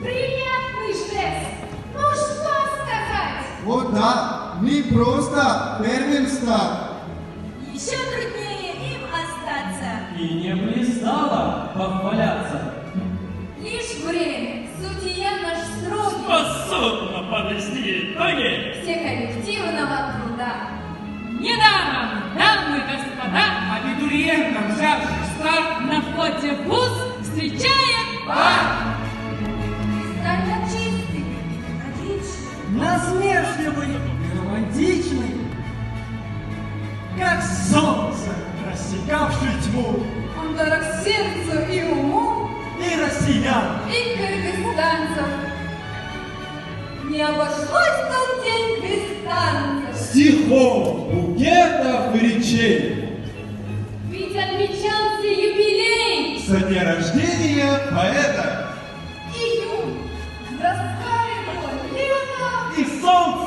Приятный жест. Ну что сказать? Вот да, не просто первенство. Еще труднее им остаться. И не блистало похваляться. Лишь время, судья наш строгий, Способна подвести итоги. все коллективного труда. Недаром, дамы и господа, абитуриентам, взявших старт на входе в вуз, встречает пар. Стально чистый, отличный. Насмешливый и романтичный, как солнце, рассекавший тьму, Он дорог сердцу и уму, и россиян. и кыргызстанцев. Не обошлось тот день без танцев. Стихов, букетов и речей. Ведь отмечался юбилей. Со дня рождения поэта. Июнь, раскаливало лето. И солнце